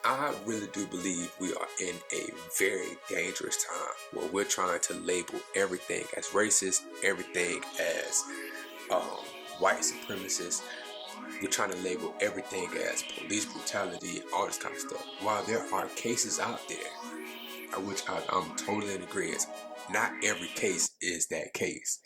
I really do believe we are in a very dangerous time where we're trying to label everything as racist, everything as um, white supremacist. We're trying to label everything as police brutality, all this kind of stuff. While there are cases out there, which I'm totally in agreement, not every case is that case.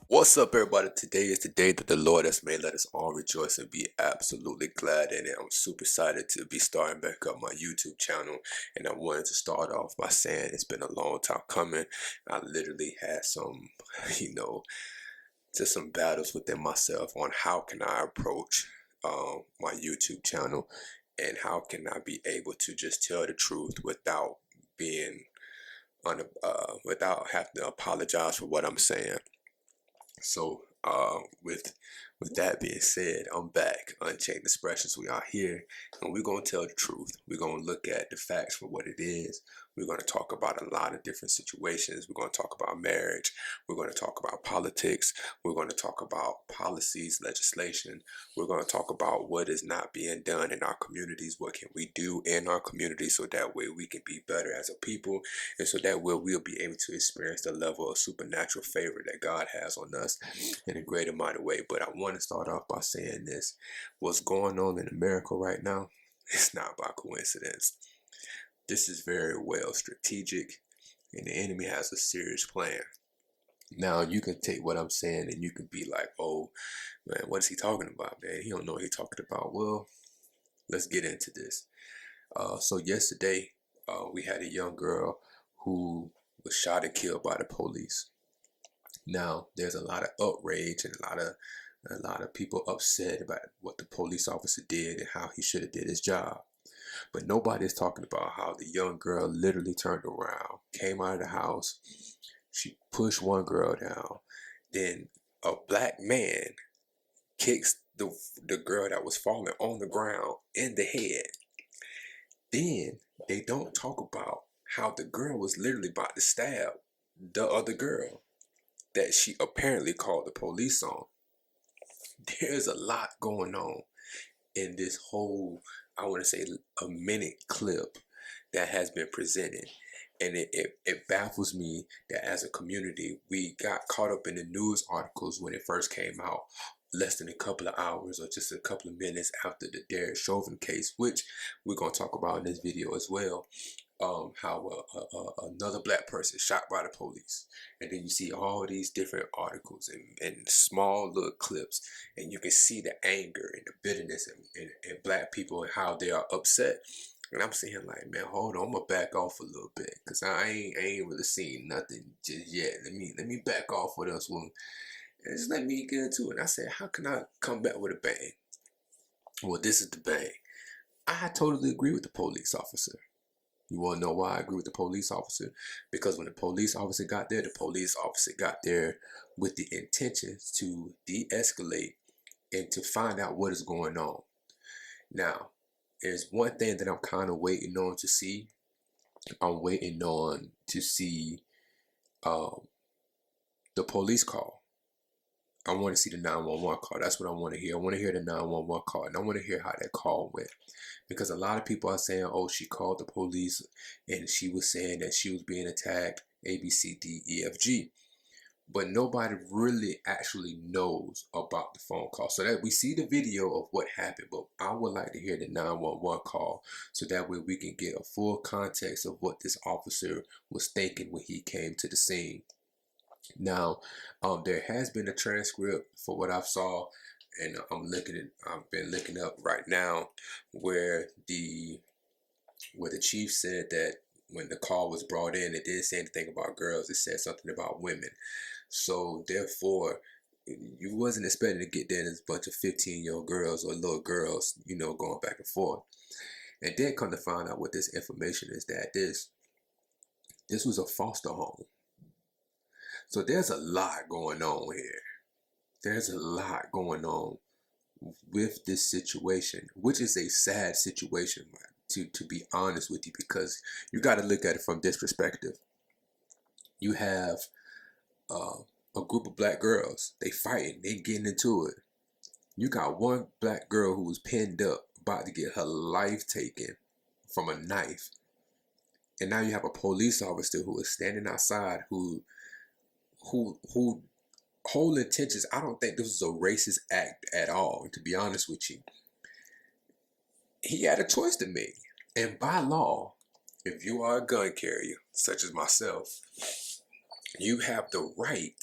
What's up, everybody? Today is the day that the Lord has made. Let us all rejoice and be absolutely glad in it. I'm super excited to be starting back up my YouTube channel. And I wanted to start off by saying it's been a long time coming. I literally had some, just some battles within myself on how can I approach my YouTube channel and how can I be able to just tell the truth without being without having to apologize for what I'm saying. So, with that being said, I'm back. Unchained Expressions. We are here, and we're gonna tell the truth. We're gonna look at the facts for what it is. We're gonna talk about a lot of different situations. We're gonna talk about marriage. We're gonna talk about politics. We're gonna talk about policies, legislation. We're gonna talk about what is not being done in our communities. What can we do in our community so that way we can be better as a people, and so that way we'll be able to experience the level of supernatural favor that God has on us in a great and mighty way. But I want to start off by saying this. What's going on in America right now, it's not by coincidence. This is very well strategic, and the enemy has a serious plan. Now, you can take what I'm saying and you can be like, oh, man, what is he talking about, man? He don't know what he's talking about. Well, let's get into this. So yesterday, we had a young girl who was shot and killed by the police. Now, there's a lot of outrage and a lot of people upset about what the police officer did and how he should have did his job. But nobody's talking about how the young girl literally turned around, came out of the house, she pushed one girl down, then a black man kicks the girl that was falling on the ground in the head. Then they don't talk about how the girl was literally about to stab the other girl that she apparently called the police on. There's a lot going on in this whole, I want to say, a minute clip that has been presented. And it baffles me that as a community, we got caught up in the news articles when it first came out, less than a couple of hours or just a couple of minutes after the Derek Chauvin case, which we're going to talk about in this video as well. How another black person shot by the police, and then you see all these different articles and small little clips, and you can see the anger and the bitterness in black people and how they are upset. And I'm saying like, man, hold on, I'm gonna back off a little bit because I ain't really seen nothing just yet. Let me back off with us one and just let me get into it. And I said, how can I come back with a bang? Well, this is the bang. I totally agree with the police officer. You want to know why I agree with the police officer? Because when the police officer got there, the police officer got there with the intentions to de-escalate and to find out what is going on. Now, there's one thing that I'm kind of waiting on to see. I'm waiting on to see the police call. I want to see the 911 call. That's what I want to hear. I want to hear the 911 call, and I want to hear how that call went. Because a lot of people are saying, oh, she called the police, and she was saying that she was being attacked, A, B, C, D, E, F, G. But nobody really actually knows about the phone call. So that we see the video of what happened, but I would like to hear the 911 call so that way we can get a full context of what this officer was thinking when he came to the scene. Now, there has been a transcript for what I've saw, and I've been looking up right now where the chief said that when the call was brought in, it didn't say anything about girls. It said something about women. So therefore, you wasn't expecting to get there and there's a bunch of 15-year-old girls or little girls, going back and forth. And then come to find out what this information is, that this was a foster home. So there's a lot going on here. There's a lot going on with this situation, which is a sad situation, to be honest with you, because you got to look at it from this perspective. You have a group of black girls. They fighting. They getting into it. You got one black girl who was pinned up, about to get her life taken from a knife. And now you have a police officer who is standing outside who whole intentions, I don't think this was a racist act at all, to be honest with you. He had a choice to make. And by law, if you are a gun carrier, such as myself, you have the right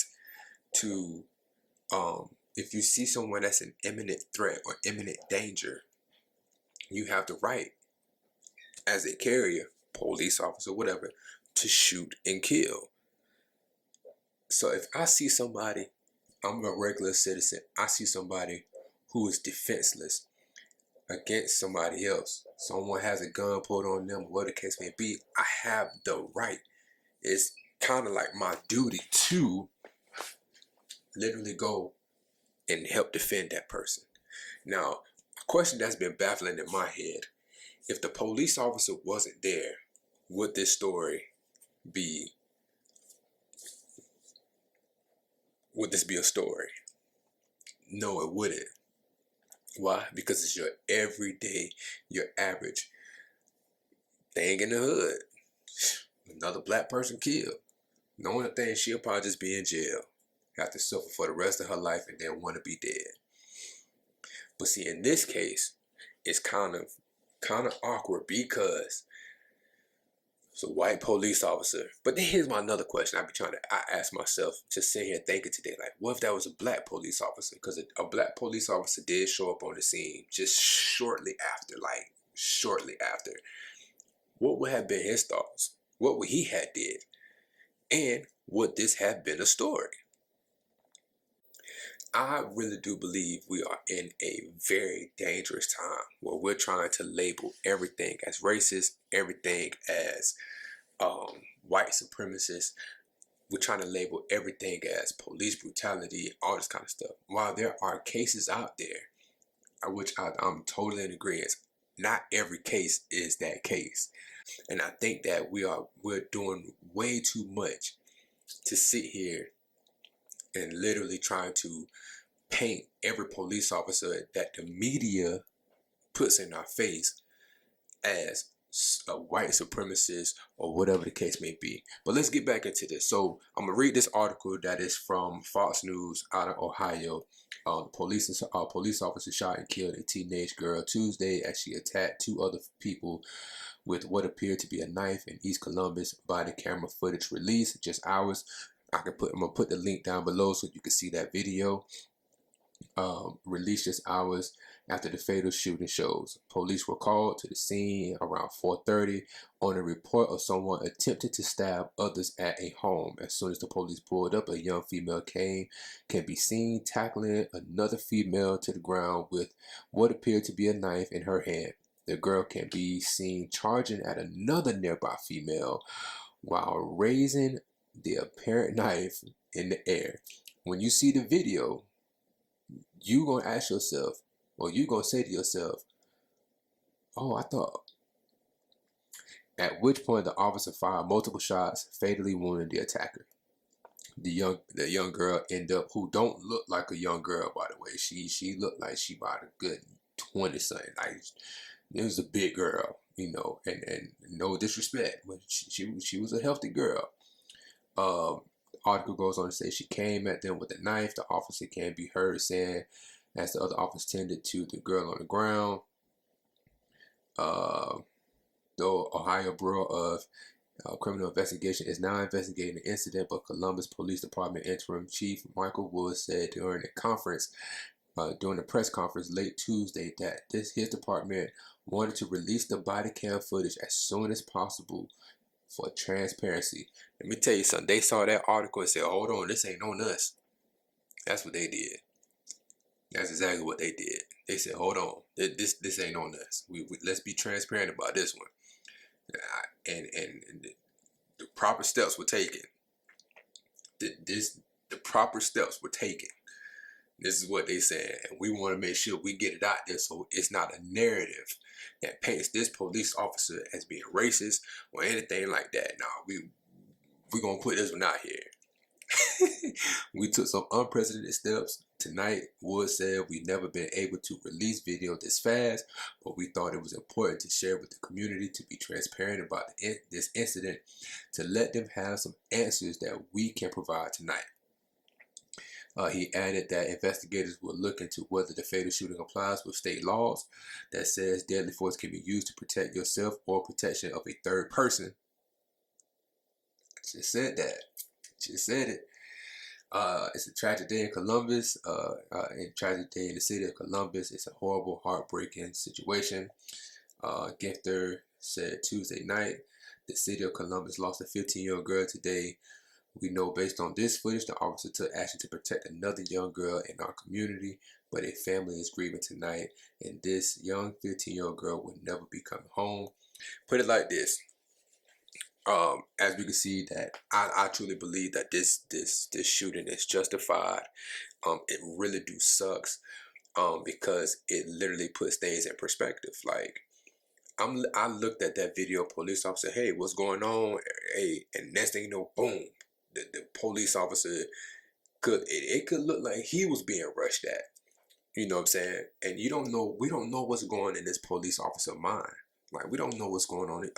to, if you see someone that's an imminent threat or imminent danger, you have the right, as a carrier, police officer, whatever, to shoot and kill. So if I see somebody, I'm a regular citizen, I see somebody who is defenseless against somebody else, someone has a gun pulled on them, whatever the case may be, I have the right. It's kind of like my duty to literally go and help defend that person. Now, a question that's been baffling in my head, if the police officer wasn't there, would this story be, would this be a story? No, it wouldn't. Why? Because it's your everyday, your average thing in the hood. Another black person killed. Knowing the thing, she'll probably just be in jail, have to suffer for the rest of her life, and then want to be dead. But see, in this case, it's kind of awkward because it's a white police officer. But then here's my another question I ask myself, just sitting here thinking today, like, what if that was a black police officer? Because a black police officer did show up on the scene just shortly after. What would have been his thoughts? What would he have did? And would this have been a story? I really do believe we are in a very dangerous time where we're trying to label everything as racist, everything as white supremacist. We're trying to label everything as police brutality, all this kind of stuff. While there are cases out there, which I'm totally in agreement, not every case is that case. And I think that we're doing way too much to sit here and literally trying to paint every police officer that the media puts in our face as a white supremacist or whatever the case may be. But let's get back into this. So I'm gonna read this article that is from Fox News out of Ohio. Police officer shot and killed a teenage girl Tuesday as she attacked two other people with what appeared to be a knife in East Columbus. Body camera footage released just hours. I'm gonna put the link down below so you can see that video. Released just hours after the fatal shooting shows. Police were called to the scene around 4:30 on a report of someone attempting to stab others at a home. As soon as the police pulled up, a young female can be seen tackling another female to the ground with what appeared to be a knife in her hand. The girl can be seen charging at another nearby female while raising the apparent knife in the air. When you see the video, you gonna ask yourself, or you gonna say to yourself, oh, I thought. At which point the officer fired multiple shots, fatally wounding the attacker. The young girl ended up, who don't look like a young girl, by the way. She looked like she about a good 20 something. Like, it was a big girl, you know, and no disrespect, but she was a healthy girl. Article goes on to say she came at them with a knife. The officer can be heard saying, as the other officer tended to the girl on the ground. The Ohio Bureau of Criminal Investigation is now investigating the incident, but Columbus Police Department Interim Chief Michael Woods said during the press conference late Tuesday that his department wanted to release the body cam footage as soon as possible for transparency. Let me tell you something. They saw that article and said, hold on, this ain't on us. That's what they did. That's exactly what they did. They said, hold on, this ain't on us. We let's be transparent about this one. And the proper steps were taken. The proper steps were taken. This is what they said, and we want to make sure we get it out there so it's not a narrative that paints this police officer as being racist or anything like that. Nah, we're gonna put this one out here. We took some unprecedented steps Tonight, Wood said we've never been able to release video this fast, but we thought it was important to share with the community, to be transparent about this incident, to let them have some answers that we can provide tonight. He added that investigators will look into whether the fatal shooting complies with state laws that says deadly force can be used to protect yourself or protection of a third person. Just said that. Just said it. It's a tragic day in Columbus, and tragic day in the city of Columbus. It's a horrible, heartbreaking situation. Gifter said Tuesday night, the city of Columbus lost a 15-year-old girl today. We know based on this footage, the officer took action to protect another young girl in our community, but a family is grieving tonight, and this young 15-year-old girl will never be coming home. Put it like this. As we can see, that I truly believe that this shooting is justified. It really do sucks. Because it literally puts things in perspective. Like, I looked at that video, police officer, hey, what's going on? Hey, and next thing you know, boom, the police officer it could look like he was being rushed at. You know what I'm saying? And we don't know what's going on in this police officer mind. Like, we don't know what's going on.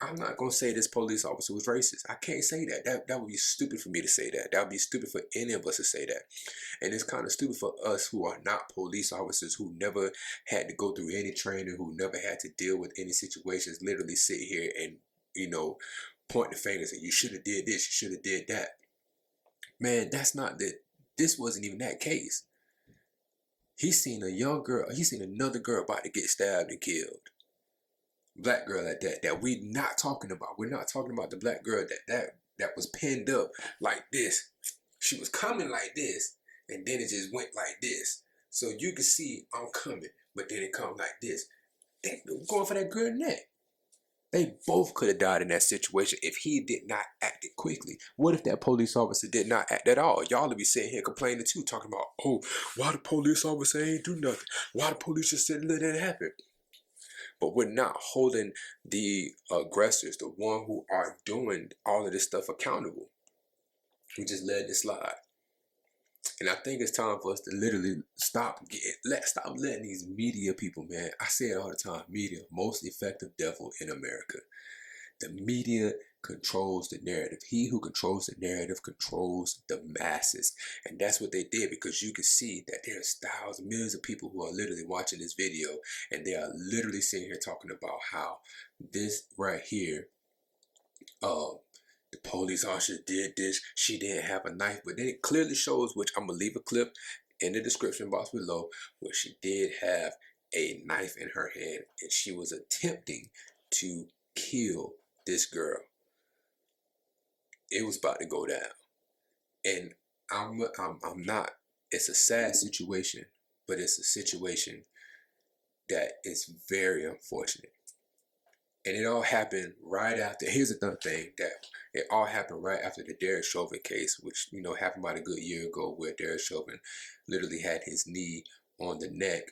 I'm not gonna say this police officer was racist. I can't say that. That would be stupid for me to say that. That would be stupid for any of us to say that. And it's kind of stupid for us who are not police officers, who never had to go through any training, who never had to deal with any situations, literally sit here and, point the fingers and you should have did this, you should have did that. Man, that's not that. This wasn't even that case. He seen a young girl, he seen another girl about to get stabbed and killed. Black girl at that we not talking about. We're not talking about the black girl that was pinned up like this. She was coming like this, and then it just went like this. So you can see I'm coming, but then it come like this. They going for that girl neck. They both could have died in that situation if he did not act it quickly. What if that police officer did not act at all? Y'all will be sitting here complaining too, talking about, oh, why the police officer ain't do nothing? Why the police just said let it happen? But we're not holding the aggressors, the one who are doing all of this stuff, accountable. We just let it slide. And I think it's time for us to literally stop letting these media people, man. I say it all the time, media, most effective devil in America. The media controls the narrative. He who controls the narrative controls the masses. And that's what they did, because you can see that there's thousands, millions of people who are literally watching this video, and they are literally sitting here talking about how this right here, the police officer did this, she didn't have a knife. But then it clearly shows, which I'm going to leave a clip in the description box below, where she did have a knife in her hand, and she was attempting to kill this girl. It was about to go down. And I'm not, it's a sad situation, but it's a situation that is very unfortunate. And it all happened right after, here's the thing, that it all happened right after the Derek Chauvin case, which, happened about a good year ago, where Derek Chauvin literally had his knee on the neck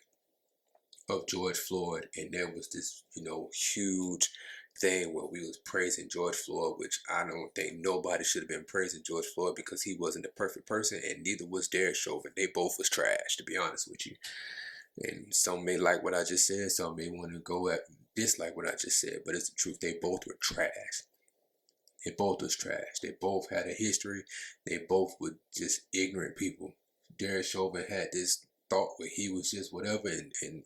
of George Floyd. And there was this, huge thing where we was praising George Floyd, which I don't think nobody should have been praising George Floyd, because he wasn't the perfect person, and neither was Derek Chauvin. They both was trash, to be honest with you. And some may like what I just said, some may want to go at dislike what I just said, but it's the truth. They both were trash. They both was trash. They both had a history. They both were just ignorant people. Derek Chauvin had this thought where he was just whatever, and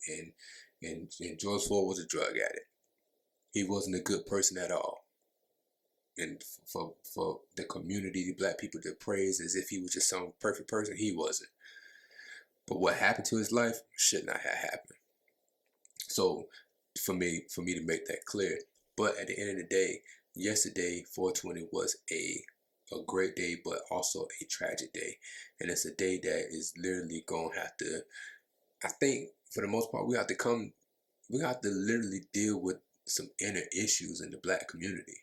George Floyd was a drug addict. He wasn't a good person at all. And for the community, the black people, to praise as if he was just some perfect person, he wasn't. But what happened to his life should not have happened. So for me to make that clear. But at the end of the day, yesterday, 420 was a great day, but also a tragic day. And it's a day that is literally going to have to, I think for the most part, we have to literally deal with some inner issues in the black community,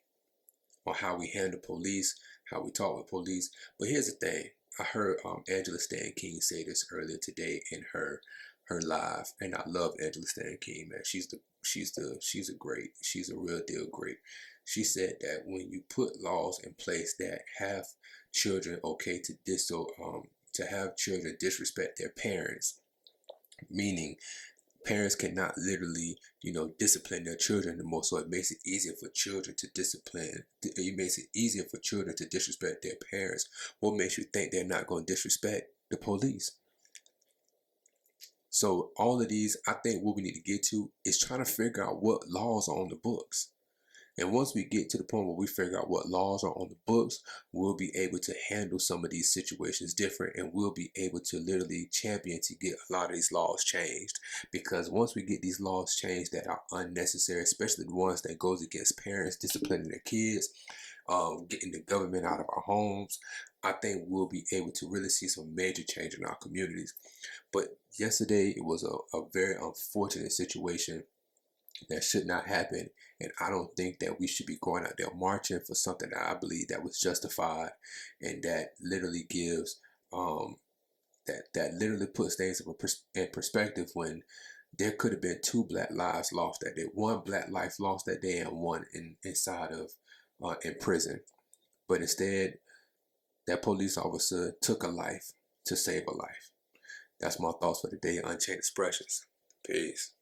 on how we handle police, how we talk with police. But here's the thing. I heard Angela Stan King say this earlier today in her live, and I love Angela Stan King, man. She's a real deal great. She said that when you put laws in place that have children okay to to have children disrespect their parents, meaning parents cannot literally, discipline their children anymore. So it makes it easier for children to discipline. It makes it easier for children to disrespect their parents. What makes you think they're not going to disrespect the police? So all of these, I think what we need to get to is trying to figure out what laws are on the books. And once we get to the point where we figure out what laws are on the books, we'll be able to handle some of these situations different, and we'll be able to literally champion to get a lot of these laws changed. Because once we get these laws changed that are unnecessary, especially the ones that goes against parents disciplining their kids, getting the government out of our homes, I think we'll be able to really see some major change in our communities. But yesterday, it was a very unfortunate situation that should not happen. And I don't think that we should be going out there marching for something that I believe that was justified, and that literally gives that literally puts things in perspective, when there could have been 2 black lives lost that day, 1 black life lost that day, and 1 inside of in prison. But instead, that police officer took a life to save a life. That's my thoughts for today. Unchained Expressions. Peace.